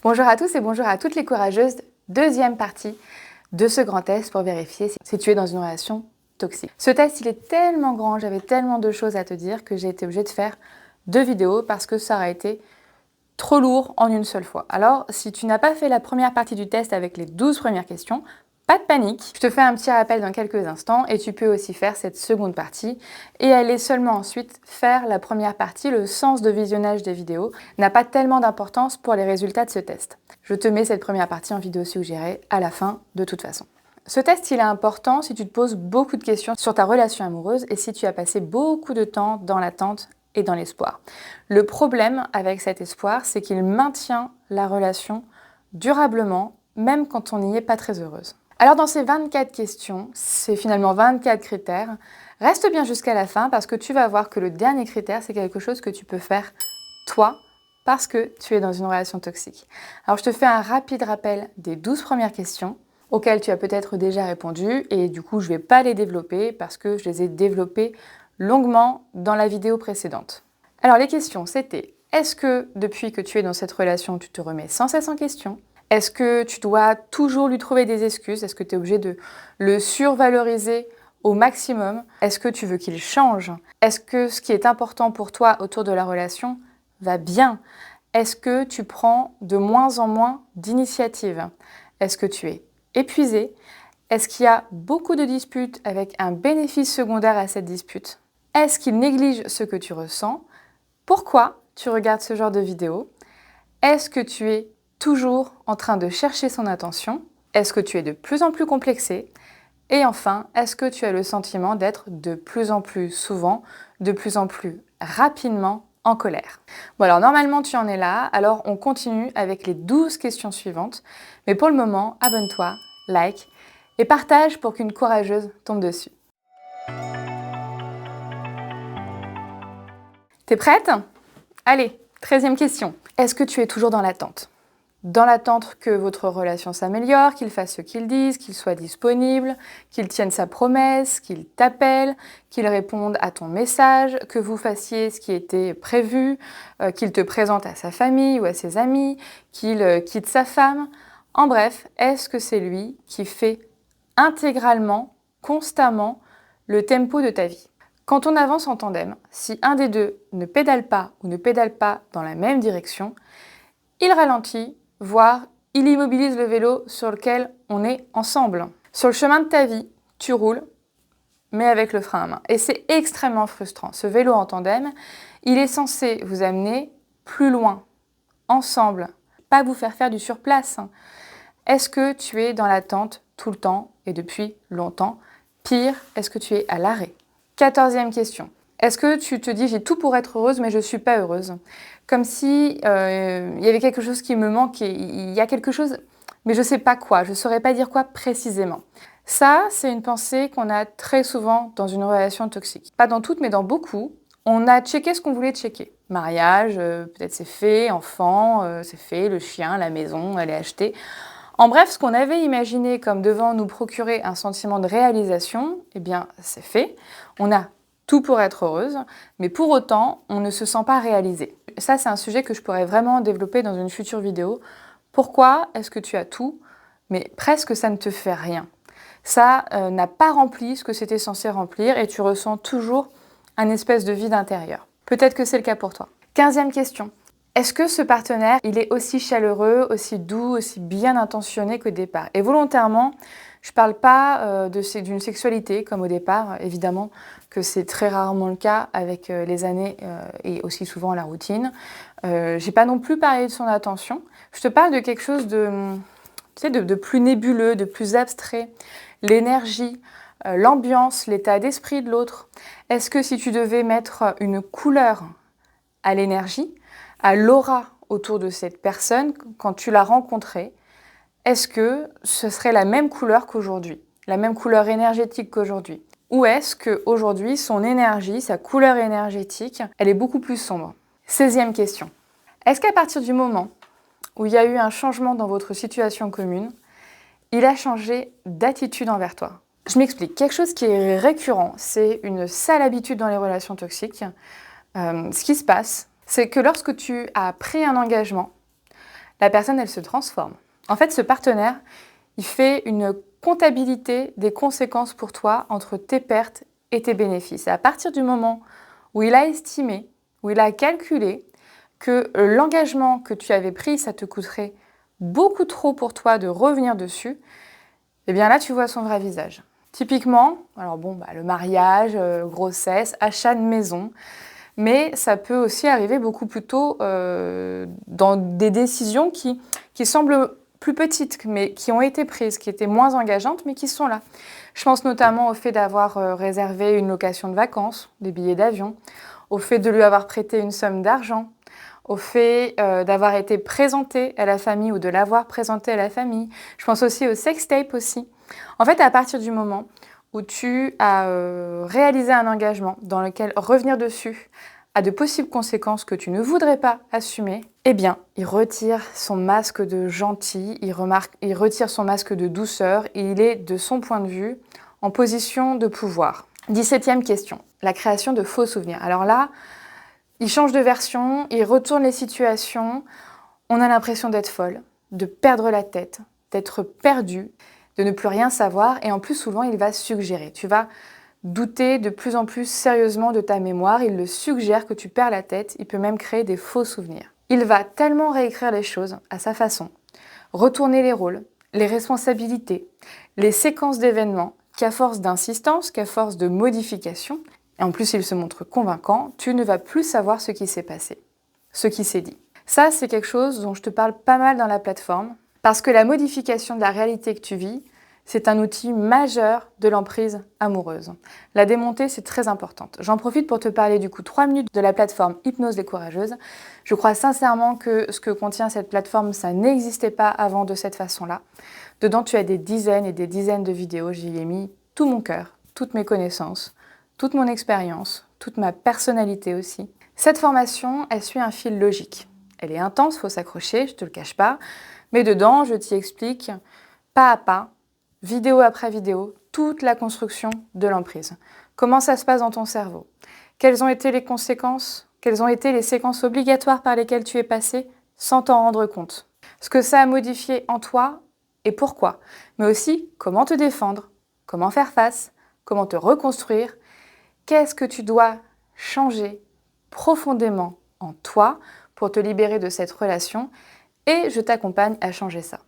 Bonjour à tous et bonjour à toutes les courageuses. Deuxième partie de ce grand test pour vérifier si tu es dans une relation toxique. Ce test, il est tellement grand, j'avais tellement de choses à te dire que j'ai été obligée de faire 2 vidéos parce que ça aurait été trop lourd en une seule fois. Alors, si tu n'as pas fait la première partie du test avec les 12 premières questions, pas de panique, je te fais un petit rappel dans quelques instants et tu peux aussi faire cette seconde partie et aller seulement ensuite faire la première partie. Le sens de visionnage des vidéos n'a pas tellement d'importance pour les résultats de ce test. Je te mets cette première partie en vidéo suggérée à la fin de toute façon. Ce test, il est important si tu te poses beaucoup de questions sur ta relation amoureuse et si tu as passé beaucoup de temps dans l'attente et dans l'espoir. Le problème avec cet espoir, c'est qu'il maintient la relation durablement, même quand on n'y est pas très heureuse. Alors dans ces 24 questions, c'est finalement 24 critères, reste bien jusqu'à la fin parce que tu vas voir que le dernier critère, c'est quelque chose que tu peux faire toi parce que tu es dans une relation toxique. Alors je te fais un rapide rappel des 12 premières questions auxquelles tu as peut-être déjà répondu et du coup je ne vais pas les développer parce que je les ai développées longuement dans la vidéo précédente. Alors les questions c'était, est-ce que depuis que tu es dans cette relation, tu te remets sans cesse en question ? Est-ce que tu dois toujours lui trouver des excuses ? Est-ce que tu es obligé de le survaloriser au maximum ? Est-ce que tu veux qu'il change ? Est-ce que ce qui est important pour toi autour de la relation va bien ? Est-ce que tu prends de moins en moins d'initiatives ? Est-ce que tu es épuisé ? Est-ce qu'il y a beaucoup de disputes avec un bénéfice secondaire à cette dispute ? Est-ce qu'il néglige ce que tu ressens ? Pourquoi tu regardes ce genre de vidéo ? Est-ce que tu es toujours en train de chercher son attention? Est-ce que tu es de plus en plus complexé? Et enfin, est-ce que tu as le sentiment d'être de plus en plus souvent, de plus en plus rapidement en colère? Bon alors normalement tu en es là, alors on continue avec les 12 questions suivantes. Mais pour le moment, abonne-toi, like et partage pour qu'une courageuse tombe dessus. T'es prête? Allez, 13e question. Est-ce que tu es toujours dans l'attente? Dans l'attente que votre relation s'améliore, qu'il fasse ce qu'il dise, qu'il soit disponible, qu'il tienne sa promesse, qu'il t'appelle, qu'il réponde à ton message, que vous fassiez ce qui était prévu, qu'il te présente à sa famille ou à ses amis, qu'il quitte sa femme. En bref, est-ce que c'est lui qui fait intégralement, constamment, le tempo de ta vie? Quand on avance en tandem, si un des deux ne pédale pas ou ne pédale pas dans la même direction, il ralentit, voire il immobilise le vélo sur lequel on est ensemble. Sur le chemin de ta vie, tu roules, mais avec le frein à main. Et c'est extrêmement frustrant. Ce vélo en tandem, il est censé vous amener plus loin, ensemble, pas vous faire du surplace. Est-ce que tu es dans l'attente tout le temps et depuis longtemps? Pire, est-ce que tu es à l'arrêt? 14e question. Est-ce que tu te dis, j'ai tout pour être heureuse, mais je ne suis pas heureuse? Comme si y avait quelque chose qui me manque, et il y a quelque chose, mais je ne sais pas quoi, je ne saurais pas dire quoi précisément. Ça, c'est une pensée qu'on a très souvent dans une relation toxique. Pas dans toutes, mais dans beaucoup. On a checké ce qu'on voulait checker. Mariage, peut-être c'est fait, enfant, c'est fait, le chien, la maison, elle est achetée. En bref, ce qu'on avait imaginé comme devant nous procurer un sentiment de réalisation, eh bien, c'est fait. On a tout pour être heureuse, mais pour autant, on ne se sent pas réalisé. Ça, c'est un sujet que je pourrais vraiment développer dans une future vidéo. Pourquoi est-ce que tu as tout, mais presque ça ne te fait rien? Ça n'a pas rempli ce que c'était censé remplir et tu ressens toujours un espèce de vide intérieur. Peut-être que c'est le cas pour toi. 15e question. Est-ce que ce partenaire, il est aussi chaleureux, aussi doux, aussi bien intentionné qu'au départ? Et volontairement, je ne parle pas d'une sexualité comme au départ, évidemment que c'est très rarement le cas avec les années et aussi souvent la routine. J'ai pas non plus parlé de son attention. Je te parle de quelque chose de plus nébuleux, de plus abstrait. L'énergie, l'ambiance, l'état d'esprit de l'autre. Est-ce que si tu devais mettre une couleur à l'énergie, à l'aura autour de cette personne, quand tu l'as rencontrée, est-ce que ce serait la même couleur qu'aujourd'hui, la même couleur énergétique qu'aujourd'hui? Ou est-ce qu'aujourd'hui, son énergie, sa couleur énergétique, elle est beaucoup plus sombre? 16e question. Est-ce qu'à partir du moment où il y a eu un changement dans votre situation commune, il a changé d'attitude envers toi? Je m'explique. Quelque chose qui est récurrent, c'est une sale habitude dans les relations toxiques. Ce qui se passe, c'est que lorsque tu as pris un engagement, la personne, elle se transforme. En fait, ce partenaire, il fait une comptabilité des conséquences pour toi entre tes pertes et tes bénéfices. Et à partir du moment où il a estimé, où il a calculé que l'engagement que tu avais pris, ça te coûterait beaucoup trop pour toi de revenir dessus, eh bien là, tu vois son vrai visage. Typiquement, alors bon, le mariage, grossesse, achat de maison, mais ça peut aussi arriver beaucoup plus tôt dans des décisions qui semblent plus petites, mais qui ont été prises, qui étaient moins engageantes, mais qui sont là. Je pense notamment au fait d'avoir réservé une location de vacances, des billets d'avion, au fait de lui avoir prêté une somme d'argent, au fait d'avoir été présenté à la famille ou de l'avoir présenté à la famille. Je pense aussi au sextape aussi. En fait, à partir du moment où tu as réalisé un engagement dans lequel revenir dessus a de possibles conséquences que tu ne voudrais pas assumer, eh bien, il retire son masque de gentil, il retire son masque de douceur et il est, de son point de vue, en position de pouvoir. 17e question, la création de faux souvenirs. Alors là, il change de version, il retourne les situations, on a l'impression d'être folle, de perdre la tête, d'être perdu, de ne plus rien savoir et en plus souvent il va suggérer. Tu vas douter de plus en plus sérieusement de ta mémoire, il le suggère que tu perds la tête, il peut même créer des faux souvenirs. Il va tellement réécrire les choses à sa façon, retourner les rôles, les responsabilités, les séquences d'événements, qu'à force d'insistance, qu'à force de modification, et en plus il se montre convaincant, tu ne vas plus savoir ce qui s'est passé, ce qui s'est dit. Ça, c'est quelque chose dont je te parle pas mal dans la plateforme, parce que la modification de la réalité que tu vis, c'est un outil majeur de l'emprise amoureuse. La démonter, c'est très importante. J'en profite pour te parler du coup 3 minutes de la plateforme Hypnose des Courageuses. Je crois sincèrement que ce que contient cette plateforme, ça n'existait pas avant de cette façon-là. Dedans, tu as des dizaines et des dizaines de vidéos. J'y ai mis tout mon cœur, toutes mes connaissances, toute mon expérience, toute ma personnalité aussi. Cette formation, elle suit un fil logique. Elle est intense, il faut s'accrocher, je te le cache pas. Mais dedans, je t'y explique pas à pas, vidéo après vidéo, toute la construction de l'emprise. Comment ça se passe dans ton cerveau? Quelles ont été les conséquences? Quelles ont été les séquences obligatoires par lesquelles tu es passé sans t'en rendre compte? Ce que ça a modifié en toi et pourquoi? Mais aussi, comment te défendre? Comment faire face? Comment te reconstruire? Qu'est-ce que tu dois changer profondément en toi pour te libérer de cette relation? Et je t'accompagne à changer ça.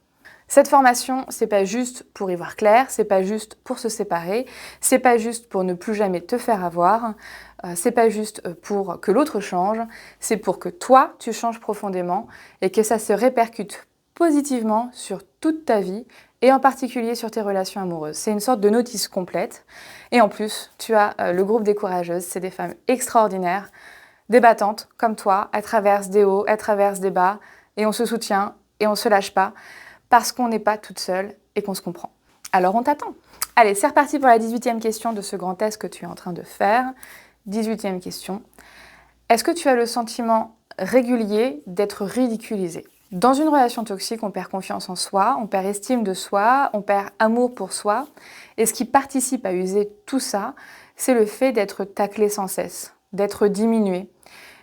Cette formation, c'est pas juste pour y voir clair, c'est pas juste pour se séparer, c'est pas juste pour ne plus jamais te faire avoir, c'est pas juste pour que l'autre change, c'est pour que toi, tu changes profondément et que ça se répercute positivement sur toute ta vie et en particulier sur tes relations amoureuses. C'est une sorte de notice complète. Et en plus, tu as le groupe des courageuses, c'est des femmes extraordinaires, débattantes comme toi, elles traversent des hauts, elles traversent des bas, et on se soutient et on ne se lâche pas parce qu'on n'est pas toute seule et qu'on se comprend. Alors on t'attend. Allez, c'est reparti pour la 18e question de ce grand test que tu es en train de faire. 18e question. Est-ce que tu as le sentiment régulier d'être ridiculisé? Dans une relation toxique, on perd confiance en soi, on perd estime de soi, on perd amour pour soi. Et ce qui participe à user tout ça, c'est le fait d'être taclé sans cesse, d'être diminué,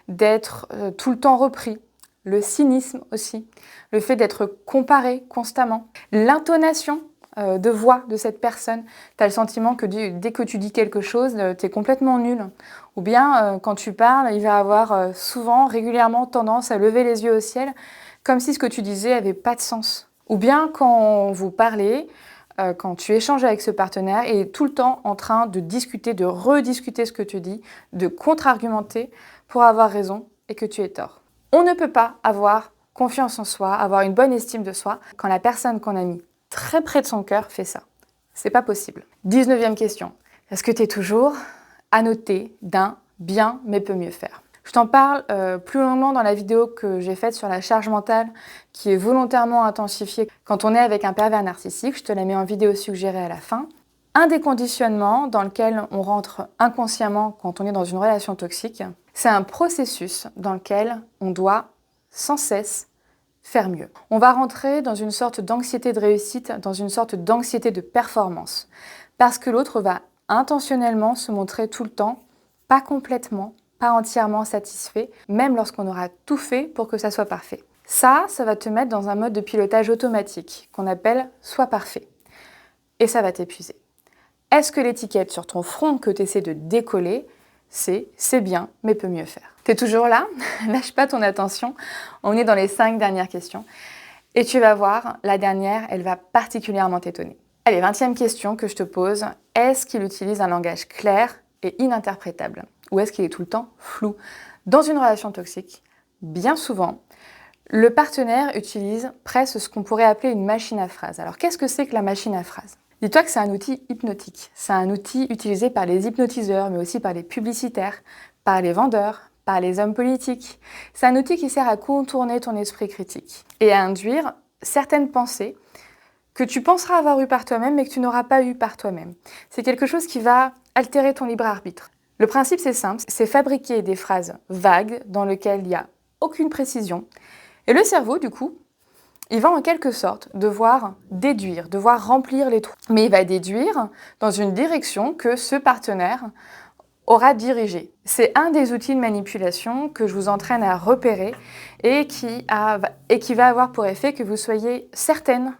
d'être tout le temps repris. Le cynisme aussi, le fait d'être comparé constamment, l'intonation de voix de cette personne. Tu as le sentiment que dès que tu dis quelque chose, tu es complètement nul. Ou bien, quand tu parles, il va avoir souvent, régulièrement tendance à lever les yeux au ciel, comme si ce que tu disais n'avait pas de sens. Ou bien, quand vous parlez, quand tu échanges avec ce partenaire, il est tout le temps en train de discuter, de rediscuter ce que tu dis, de contre-argumenter pour avoir raison et que tu aies tort. On ne peut pas avoir confiance en soi, avoir une bonne estime de soi quand la personne qu'on a mis très près de son cœur fait ça. C'est pas possible. 19e question. Est-ce que tu es toujours à noter d'un bien mais peut mieux faire? Je t'en parle plus longuement dans la vidéo que j'ai faite sur la charge mentale qui est volontairement intensifiée quand on est avec un pervers narcissique. Je te la mets en vidéo suggérée à la fin. Un des conditionnements dans lequel on rentre inconsciemment quand on est dans une relation toxique, c'est un processus dans lequel on doit sans cesse faire mieux. On va rentrer dans une sorte d'anxiété de réussite, dans une sorte d'anxiété de performance, parce que l'autre va intentionnellement se montrer tout le temps, pas complètement, pas entièrement satisfait, même lorsqu'on aura tout fait pour que ça soit parfait. Ça va te mettre dans un mode de pilotage automatique qu'on appelle « sois parfait ». Et ça va t'épuiser. Est-ce que l'étiquette sur ton front que tu essaies de décoller, c'est « c'est bien, mais peut mieux faire ». T'es toujours là? Lâche pas ton attention. On est dans les 5 dernières questions. Et tu vas voir, la dernière, elle va particulièrement t'étonner. Allez, 20e question que je te pose. Est-ce qu'il utilise un langage clair et ininterprétable? Ou est-ce qu'il est tout le temps flou? Dans une relation toxique, bien souvent, le partenaire utilise presque ce qu'on pourrait appeler une machine à phrases. Alors, qu'est-ce que c'est que la machine à phrases? Dis-toi que c'est un outil hypnotique. C'est un outil utilisé par les hypnotiseurs, mais aussi par les publicitaires, par les vendeurs, par les hommes politiques. C'est un outil qui sert à contourner ton esprit critique et à induire certaines pensées que tu penseras avoir eues par toi-même, mais que tu n'auras pas eues par toi-même. C'est quelque chose qui va altérer ton libre arbitre. Le principe, c'est simple, c'est fabriquer des phrases vagues dans lesquelles il n'y a aucune précision. Et le cerveau, du coup, il va en quelque sorte devoir déduire, devoir remplir les trous. Mais il va déduire dans une direction que ce partenaire aura dirigé. C'est un des outils de manipulation que je vous entraîne à repérer et qui va avoir pour effet que vous soyez certaine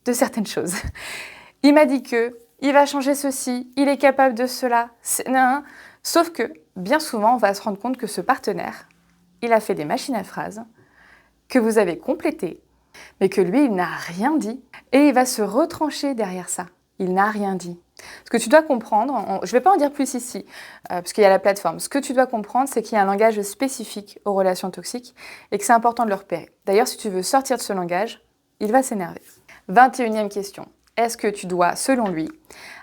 de certaines choses. Il m'a dit que, il va changer ceci, il est capable de cela, sauf que, bien souvent, on va se rendre compte que ce partenaire, il a fait des machines à phrases que vous avez complétées, mais que lui, il n'a rien dit, et il va se retrancher derrière ça. Il n'a rien dit. Ce que tu dois comprendre, je ne vais pas en dire plus ici, parce qu'il y a la plateforme. Ce que tu dois comprendre, c'est qu'il y a un langage spécifique aux relations toxiques et que c'est important de le repérer. D'ailleurs, si tu veux sortir de ce langage, il va s'énerver. 21e question. Est-ce que tu dois, selon lui,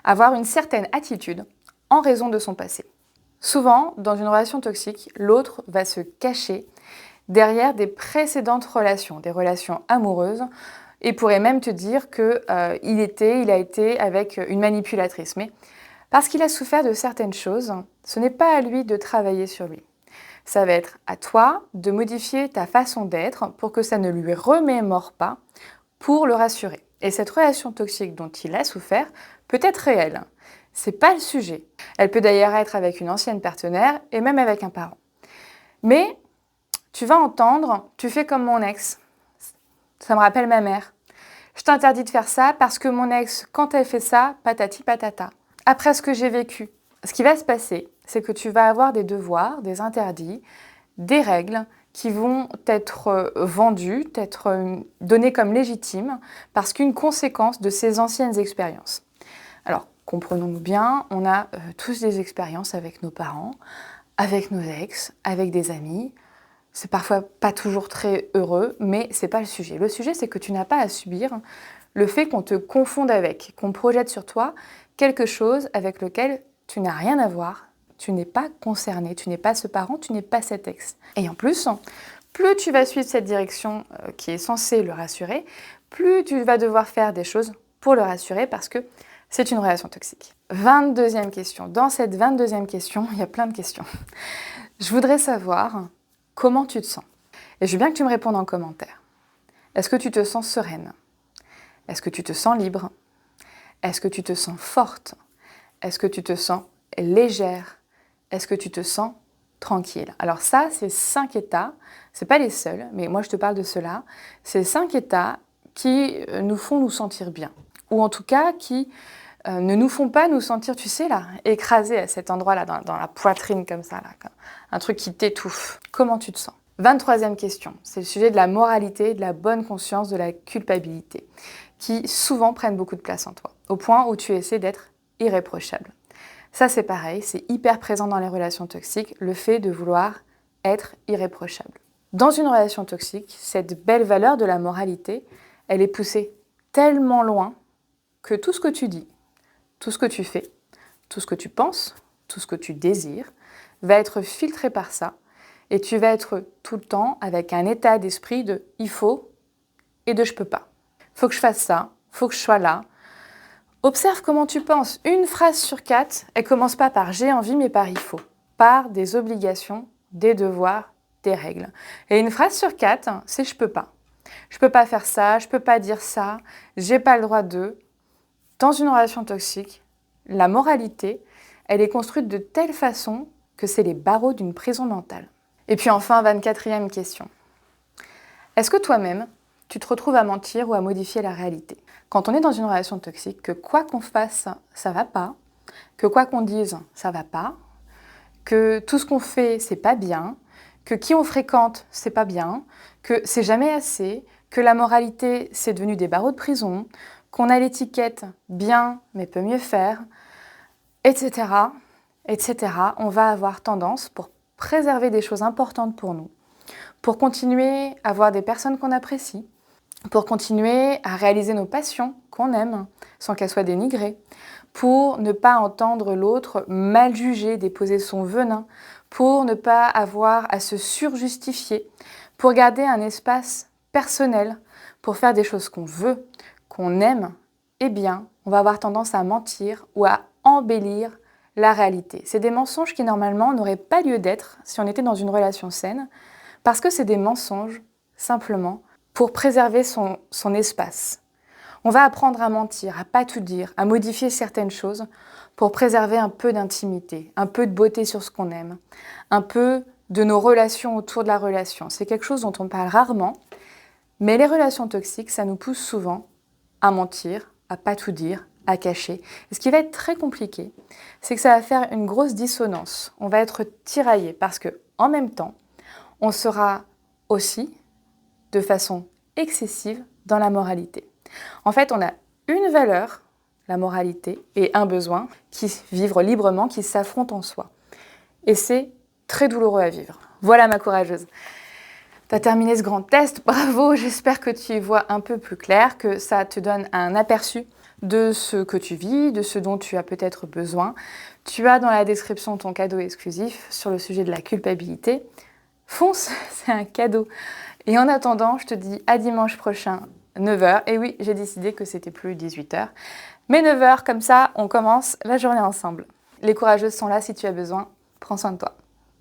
avoir une certaine attitude en raison de son passé? Souvent, dans une relation toxique, l'autre va se cacher derrière des précédentes relations, des relations amoureuses, et pourrait même te dire qu'il a été avec une manipulatrice. Mais parce qu'il a souffert de certaines choses, ce n'est pas à lui de travailler sur lui. Ça va être à toi de modifier ta façon d'être pour que ça ne lui remémore pas, pour le rassurer. Et cette relation toxique dont il a souffert peut être réelle. C'est pas le sujet. Elle peut d'ailleurs être avec une ancienne partenaire et même avec un parent. Mais tu vas entendre, tu fais comme mon ex. Ça me rappelle ma mère. Je t'interdis de faire ça parce que mon ex, quand elle fait ça, patati patata. Après ce que j'ai vécu, ce qui va se passer, c'est que tu vas avoir des devoirs, des interdits, des règles qui vont être vendues, être données comme légitimes parce qu'une conséquence de ces anciennes expériences. Alors, comprenons-nous bien, on a tous des expériences avec nos parents, avec nos ex, avec des amis. C'est parfois pas toujours très heureux, mais c'est pas le sujet. Le sujet, c'est que tu n'as pas à subir le fait qu'on te confonde avec, qu'on projette sur toi quelque chose avec lequel tu n'as rien à voir, tu n'es pas concerné, tu n'es pas ce parent, tu n'es pas cet ex. Et en plus, plus tu vas suivre cette direction qui est censée le rassurer, plus tu vas devoir faire des choses pour le rassurer parce que c'est une relation toxique. 22e question. Dans cette 22e question, il y a plein de questions. Je voudrais savoir comment tu te sens. Et je veux bien que tu me répondes en commentaire. Est-ce que tu te sens sereine? Est-ce que tu te sens libre? Est-ce que tu te sens forte? Est-ce que tu te sens légère? Est-ce que tu te sens tranquille? Alors ça, c'est 5 états. C'est pas les seuls, mais moi je te parle de cela. C'est 5 états qui nous font nous sentir bien. Ou en tout cas, qui ne nous font pas nous sentir, tu sais là, écrasés à cet endroit-là, dans la poitrine comme ça, là, un truc qui t'étouffe. Comment tu te sens? 23e question, c'est le sujet de la moralité, de la bonne conscience, de la culpabilité, qui souvent prennent beaucoup de place en toi, au point où tu essaies d'être irréprochable. Ça c'est pareil, c'est hyper présent dans les relations toxiques, le fait de vouloir être irréprochable. Dans une relation toxique, cette belle valeur de la moralité, elle est poussée tellement loin que tout ce que tu dis, tout ce que tu fais, tout ce que tu penses, tout ce que tu désires, va être filtré par ça et tu vas être tout le temps avec un état d'esprit de « il faut » et de « je peux pas ». Faut que je fasse ça, faut que je sois là. Observe comment tu penses. Une phrase sur 4, elle commence pas par « j'ai envie » mais par « il faut », par des obligations, des devoirs, des règles. Et une phrase sur 4, c'est « je peux pas ». Je peux pas faire ça, je peux pas dire ça, j'ai pas le droit de. Dans une relation toxique, la moralité, elle est construite de telle façon que c'est les barreaux d'une prison mentale. Et puis enfin, 24e question. Est-ce que toi-même, tu te retrouves à mentir ou à modifier la réalité? Quand on est dans une relation toxique, que quoi qu'on fasse, ça va pas, que quoi qu'on dise, ça va pas, que tout ce qu'on fait, c'est pas bien, que qui on fréquente, c'est pas bien, que c'est jamais assez, que la moralité, c'est devenu des barreaux de prison, qu'on a l'étiquette bien, mais peut mieux faire, etc., etc., on va avoir tendance, pour préserver des choses importantes pour nous, pour continuer à voir des personnes qu'on apprécie, pour continuer à réaliser nos passions qu'on aime, sans qu'elles soient dénigrées, pour ne pas entendre l'autre mal juger, déposer son venin, pour ne pas avoir à se surjustifier, pour garder un espace personnel, pour faire des choses qu'on veut, qu'on aime, eh bien, on va avoir tendance à mentir ou à embellir la réalité. C'est des mensonges qui, normalement, n'auraient pas lieu d'être si on était dans une relation saine, parce que c'est des mensonges, simplement, pour préserver son espace. On va apprendre à mentir, à pas tout dire, à modifier certaines choses pour préserver un peu d'intimité, un peu de beauté sur ce qu'on aime, un peu de nos relations autour de la relation. C'est quelque chose dont on parle rarement, mais les relations toxiques, ça nous pousse souvent à mentir, à pas tout dire, à cacher. Et ce qui va être très compliqué, c'est que ça va faire une grosse dissonance. On va être tiraillé parce que, en même temps, on sera aussi, de façon excessive, dans la moralité. En fait, on a une valeur, la moralité, et un besoin, vivre librement, qui s'affrontent en soi. Et c'est très douloureux à vivre. Voilà ma courageuse. Tu as terminé ce grand test, bravo, j'espère que tu y vois un peu plus clair, que ça te donne un aperçu de ce que tu vis, de ce dont tu as peut-être besoin. Tu as dans la description ton cadeau exclusif sur le sujet de la culpabilité. Fonce, c'est un cadeau. Et en attendant, je te dis à dimanche prochain, 9 h. Et oui, j'ai décidé que c'était plus 18 h. Mais 9 h, comme ça, on commence la journée ensemble. Les courageuses sont là si tu as besoin. Prends soin de toi.